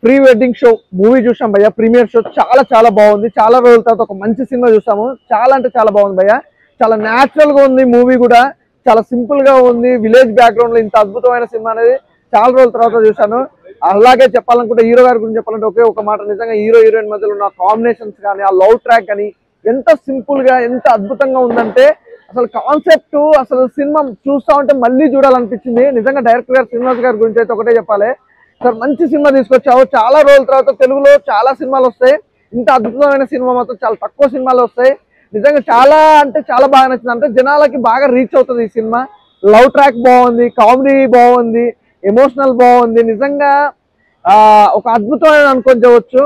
Pre wedding show movie చూసాం భయ్య. Premiere show చాలా బాగుంది. చాలా రోజుల తర్వాత ఒక మంచి సినిమా చూసాము. చాలా అంటే చాలా బాగుంది భయ్య. చాలా న్యాచురల్ గా ఉంది మూవీ కూడా. చాలా సింపుల్ గా ఉంది. విలేజ్ బ్యాక్గ్రౌండ్ లో ఇంత అద్భుతమైన సినిమా అనేది చాలా రోజుల తర్వాత చూసాను. అలాగే చెప్పాలనుకుంటే హీరో గారి గురించి చెప్పాలంటే ఒకే ఒక మాట, నిజంగా హీరో హీరోయిన్ మధ్యలో ఉన్న కాంబినేషన్స్ కానీ, ఆ లవ్ ట్రాక్ కానీ ఎంత సింపుల్ గా ఎంత అద్భుతంగా ఉందంటే అసలు కాన్సెప్ట్, అసలు సినిమా చూస్తా ఉంటే మళ్ళీ చూడాలనిపించింది. నిజంగా డైరెక్టర్ గారు శ్రీనివాస్ గారి గురించి అయితే ఒకటే చెప్పాలి, సార్ మంచి సినిమా తీసుకొచ్చావు. చాలా రోజుల తర్వాత తెలుగులో చాలా సినిమాలు వస్తాయి, ఇంత అద్భుతమైన సినిమా మాత్రం చాలా తక్కువ సినిమాలు వస్తాయి. నిజంగా చాలా అంటే చాలా బాగా నచ్చింది. అంటే జనాలకి బాగా రీచ్ అవుతుంది ఈ సినిమా. లవ్ ట్రాక్ బాగుంది, కామెడీ బాగుంది, ఎమోషనల్ బాగుంది. నిజంగా ఒక అద్భుతమైన అనుకోవచ్చు.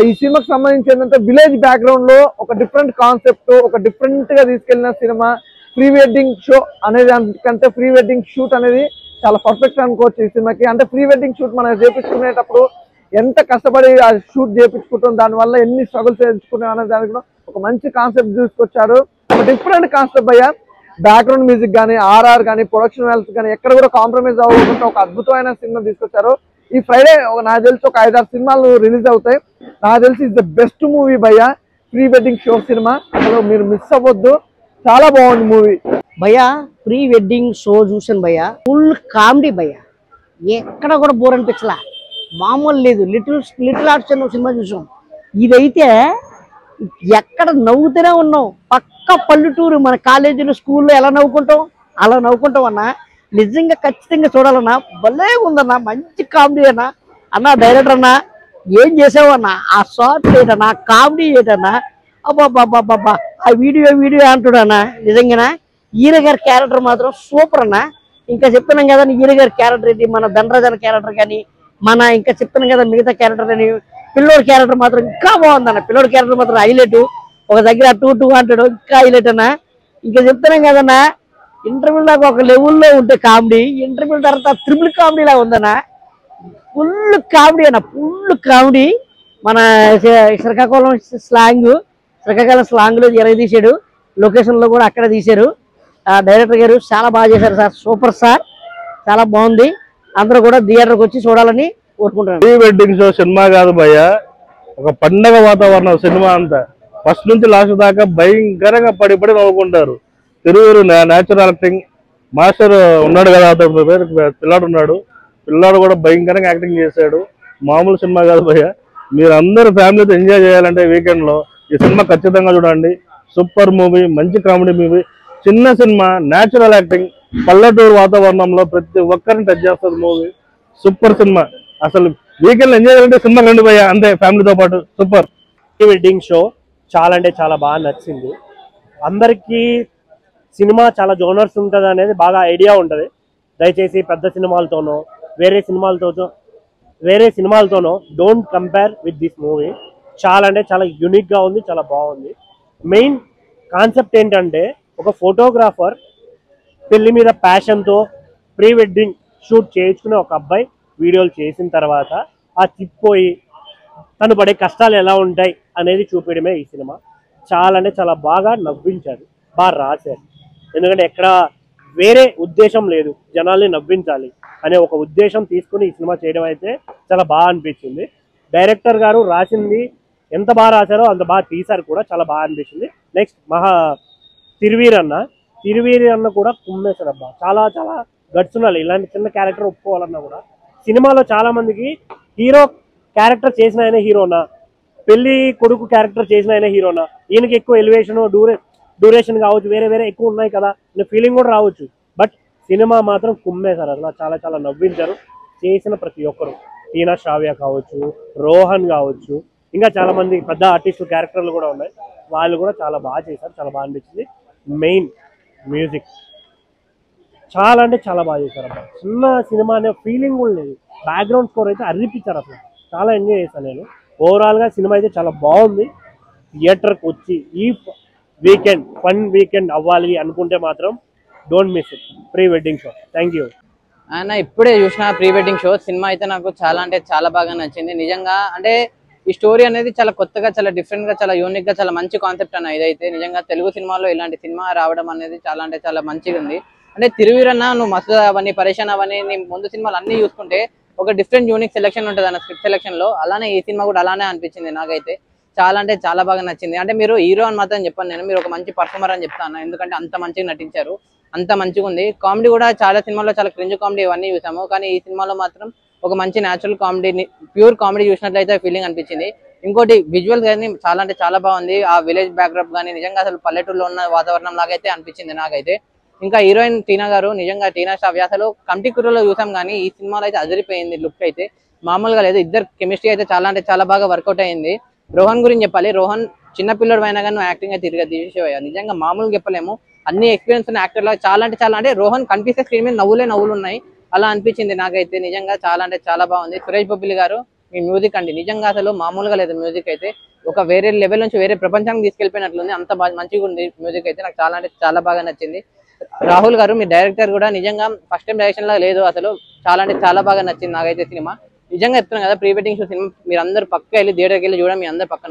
ఈ సినిమాకి సంబంధించి ఏంటంటే విలేజ్ బ్యాక్గ్రౌండ్ లో ఒక డిఫరెంట్ కాన్సెప్ట్, ఒక డిఫరెంట్ గా తీసుకెళ్లిన సినిమా. ప్రీ వెడ్డింగ్ షో అనేది దానికంటే ప్రీ వెడ్డింగ్ షూట్ అనేది చాలా పర్ఫెక్ట్ అనుకోవచ్చు ఈ సినిమాకి. అంటే ప్రీ వెడ్డింగ్ షూట్ మనం చేపించుకునేటప్పుడు ఎంత కష్టపడి ఆ షూట్ చేయించుకుంటాం, దానివల్ల ఎన్ని స్ట్రగుల్స్ ఎంచుకున్నాం అనే దానికి ఒక మంచి కాన్సెప్ట్ తీసుకొచ్చారు. ఒక డిఫరెంట్ కాన్సెప్ట్ అయ్యా. బ్యాక్గ్రౌండ్ మ్యూజిక్ కానీ, ఆర్ఆర్ కానీ, ప్రొడక్షన్ వాల్యూస్ కానీ ఎక్కడ కూడా కాంప్రమైజ్ అవ్వకుండా ఒక అద్భుతమైన సినిమా తీసుకొచ్చారు. ఈ ఫ్రైడే నాకు తెలిసి ఒక 5-6 సినిమాలు రిలీజ్ అవుతాయి. నాకు తెలిసి ఇస్ ద బెస్ట్ మూవీ భయ్యా ప్రీ వెడ్డింగ్ షో సినిమా. అసలు మీరు మిస్ అవ్వద్దు, చాలా బాగుంది మూవీ భయ్యా. ప్రీ వెడ్డింగ్ షో చూసాను భయ్యా, ఫుల్ కామెడీ భయ్యా. ఎక్కడ కూడా బోర్ అనిపించలా, మామూలు లేదు. లిటిల్ ఆర్ట్స్ అన్న సినిమా చూసాం, ఇదైతే ఎక్కడ నవ్వుతూనే ఉన్నాం. పక్క పల్లెటూరు, మన కాలేజీలో స్కూల్లో ఎలా నవ్వుకుంటాం అలా నవ్వుకుంటాం అన్నా. నిజంగా ఖచ్చితంగా చూడాలన్నా, భలే ఉందన్నా, మంచి కామెడీ అన్నా. అన్న డైరెక్టర్ అన్నా ఏం చేసావన్నా, ఆ షార్ట్స్ ఏంటన్నా, కామెడీ ఏంటన్నా, అబ్బాబ్బాబ్బా ఆ వీడియో అంటున్నా. నిజంగానా ఈయన గారి క్యారెక్టర్ మాత్రం సూపర్ అన్నా. ఇంకా చెప్తున్నాం కదా ఈయన గారి క్యారెక్టర్ ఏంటి, మన ధనరాజన్ క్యారెక్టర్ కానీ, మన ఇంకా చెప్తున్నాం కదా మిగతా క్యారెక్టర్ అని, పిల్లోడి క్యారెక్టర్ మాత్రం ఇంకా బాగుందన్న. పిల్లోడి క్యారెక్టర్ మాత్రం హైలైట్. ఒక దగ్గర టూ అంటాడు, ఇంకా హైలైట్ అన్నా. ఇంకా చెప్తున్నాం కదన్నా, ఇంటర్వ్యూ లాగా ఒక లెవెల్లో ఉంటే కామెడీ, ఇంటర్వ్యూ తర్వాత ట్రిపుల్ కామెడీ లాగా ఉందన్నా. ఫుల్ కామెడీ అన్న, ఫుల్ కామెడీ. మన శ్రీకాకుళం స్లాంగ్ లో తీశాడు, లొకేషన్ లో కూడా అక్కడ తీశారు. డైరెక్టర్ గారు చాలా బాగా చేశారు సార్, సూపర్ సార్, చాలా బాగుంది. అందరూ కూడా థియేటర్కి వచ్చి చూడాలని కోరుకుంటున్నాను. ప్రీ వెడ్డింగ్ షో సినిమా కాదు భయ్య, ఒక పండగ వాతావరణం సినిమా అంతా. ఫస్ట్ నుంచి లాస్ట్ దాకా భయంకరంగా పడి నవ్వుకుంటారు. తిరువురు న్యాచురల్ యాక్టింగ్ మాస్టర్ ఉన్నాడు కదా, అతని పేరు పిల్లాడు కూడా భయంకరంగా యాక్టింగ్ చేశాడు. మామూలు సినిమా కాదు భయ్య. మీరు అందరూ ఫ్యామిలీతో ఎంజాయ్ చేయాలంటే వీకెండ్ లో ఈ సినిమా ఖచ్చితంగా చూడండి. సూపర్ మూవీ, మంచి కామెడీ మూవీ, చిన్న సినిమా, న్యాచురల్ యాక్టింగ్, పల్లెటూరు వాతావరణంలో ప్రతి ఒక్కరిని టచ్ చేస్తుంది మూవీ. Super cinema. అసలు వీకెండ్ ఎంజాయ్ చేయాలంటే సినిమా రండి భయ్య, అంతే ఫ్యామిలీతో పాటు. సూపర్. ప్రీ వెడ్డింగ్ షో చాలా అంటే చాలా బాగా నచ్చింది. అందరికీ సినిమా చాలా జోనర్స్ ఉంటుంది అనేది బాగా ఐడియా ఉంటుంది. దయచేసి పెద్ద సినిమాలతోనో వేరే సినిమాలతోనో don't compare with this movie. చాలా అంటే చాలా యూనిక్గా ఉంది, చాలా బాగుంది. మెయిన్ కాన్సెప్ట్ ఏంటంటే, ఒక ఫోటోగ్రాఫర్ పెళ్లి మీద ప్యాషన్తో ప్రీ వెడ్డింగ్ షూట్ చేయించుకునే ఒక అబ్బాయి వీడియోలు చేసిన తర్వాత ఆ చిప్పోయి తను పడే కష్టాలు ఎలా ఉంటాయి అనేది చూపించడమే ఈ సినిమా. చాలా అంటే చాలా బాగా నవ్వించారు, బాగా రాశారు. ఎందుకంటే ఎక్కడ వేరే ఉద్దేశం లేదు, జనాల్ని నవ్వించాలి అనే ఒక ఉద్దేశం తీసుకుని ఈ సినిమా చేయడం అయితే చాలా బాగా అనిపించింది. డైరెక్టర్ గారు రాసింది ఎంత బాగా రాశారో అంత బాగా తీశారు కూడా, చాలా బాగా అనిపించింది. నెక్స్ట్ తిరువీర్ అన్న కూడా కుమ్మేశాడు అబ్బా. చాలా చాలా గట్స్ ఉండాలి ఇలాంటి చిన్న క్యారెక్టర్ ఒప్పుకోవాలన్నా కూడా. సినిమాలో చాలా మందికి హీరో క్యారెక్టర్ చేసిన ఆయన హీరోనా, పెళ్లి కొడుకు క్యారెక్టర్ చేసిన ఆయన హీరోనా, ఈయనకి ఎక్కువ ఎలివేషన్ డ్యూరేషన్ కావచ్చు, వేరే ఎక్కువ ఉన్నాయి కదా అనే ఫీలింగ్ కూడా రావచ్చు. బట్ సినిమా మాత్రం కుమ్మేశారు. అసలు చాలా చాలా నవ్వించారు చేసిన ప్రతి ఒక్కరు. టీనా శ్రావ్య కావచ్చు, రోహన్ కావచ్చు, ఇంకా చాలా మంది పెద్ద ఆర్టిస్టు క్యారెక్టర్లు కూడా ఉన్నాయి, వాళ్ళు కూడా చాలా బాగా చేశారు, చాలా బాగా అనిపించింది. మెయిన్ మ్యూజిక్ చాలా అంటే చాలా బాగా చేశారు అబ్బా. చిన్న సినిమా అనే ఫీలింగ్ కూడా లేదు. బ్యాక్గ్రౌండ్ స్కోర్ అయితే అర్రిపించారు, అసలు చాలా ఎంజాయ్ చేశాను నేను. ఓవరాల్గా సినిమా అయితే చాలా బాగుంది. థియేటర్కి వచ్చి ఈ వీకెండ్ ఫన్ వీకెండ్ అవ్వాలి అనుకుంటే మాత్రం don't miss it, pre wedding show. Thank you. ఆయన ఇప్పుడే చూసిన ప్రీ వెడ్డింగ్ షో సినిమా అయితే నాకు చాలా అంటే చాలా బాగా నచ్చింది. నిజంగా అంటే ఈ స్టోరీ అనేది చాలా కొత్తగా, చాలా డిఫరెంట్ గా, చాలా యూనిక్ గా, చాలా మంచి కాన్సెప్ట్ అన్న. ఇదైతే నిజంగా తెలుగు సినిమాలో ఇలాంటి సినిమా రావడం అనేది చాలా అంటే చాలా మంచిగా ఉంది. అంటే తిరువీరన్న నువ్వు మస్తు అవన్నీ పరేషాన్ అవన్నీ నీ ముందు సినిమాలు అన్ని చూసుకుంటే ఒక డిఫరెంట్ యూనిక్ సెలెక్షన్ ఉంటుంది అన్న స్క్రిప్ట్ సెలెక్షన్ లో. అలానే ఈ సినిమా కూడా అలానే అనిపించింది నాకైతే. చాలా అంటే చాలా బాగా నచ్చింది. అంటే మీరు హీరో అని మాత్రం చెప్పాను నేను, మీరు ఒక మంచి పర్ఫార్మర్ అని చెప్తాను, ఎందుకంటే అంత మంచిగా నటించారు, అంత మంచిగా ఉంది. కామెడీ కూడా చాలా సినిమాల్లో చాలా క్రింజ్ కామెడీ ఇవన్నీ చూసాము, కానీ ఈ సినిమాలో మాత్రం ఒక మంచి న్యాచురల్ కామెడీ, ప్యూర్ కామెడీ చూసినట్లయితే ఫీలింగ్ అనిపించింది. ఇంకోటి విజువల్ కానీ చాలా అంటే చాలా బాగుంది. ఆ విలేజ్ బ్యాక్డ్రాప్ కానీ నిజంగా అసలు పల్లెటూరులో ఉన్న వాతావరణం లాగైతే అనిపించింది నాకైతే. ఇంకా హీరోయిన్ టీనా గారు, నిజంగా టీనా శ్రావ్య అసలు కమిటీ కుర్రలో చూసాం కానీ ఈ సినిమాలో అయితే అదిరిపోయింది. లుక్ అయితే మామూలుగా లేదు. ఇద్దరు కెమిస్ట్రీ అయితే చాలా అంటే చాలా బాగా వర్కౌట్ అయింది. రోహన్ గురించి చెప్పాలి. రోహన్ చిన్న పిల్లడు అయినా కానీ యాక్టింగ్ అయితే తిరిగి తీసేవయ్యా, నిజంగా మామూలుగా చెప్పలేము. అన్ని ఎక్స్పీరియన్స్ ఉన్న యాక్టర్ లాగా చాలా అంటే చాలా, అంటే రోహన్ కనిపిస్తే స్క్రీన్ మీద నవ్వులు ఉన్నాయి, అలా అనిపించింది నాకైతే. నిజంగా చాలా అంటే చాలా బాగుంది. సురేష్ బొబ్బిలి గారు మీ మ్యూజిక్ అండి నిజంగా అసలు మామూలుగా లేదు. మ్యూజిక్ అయితే ఒక వేరే లెవెల్ నుంచి వేరే ప్రపంచానికి తీసుకెళ్ళిపోయినట్లుంది, అంత మంచిగా ఉంది మ్యూజిక్ అయితే. నాకు చాలా అంటే చాలా బాగా నచ్చింది. రాహుల్ గారు మీ డైరెక్టర్ కూడా నిజంగా ఫస్ట్ టైం డైరెక్షన్ లాగా లేదు అసలు, చాలా అంటే చాలా బాగా నచ్చింది నాకైతే సినిమా. నిజంగా చెప్తున్నాను కదా, ప్రీ వెడ్డింగ్ షో సినిమా మీరు అందరు పక్క వెళ్ళి థియేటర్కి వెళ్ళి చూడండి, మీ అందరు పక్కన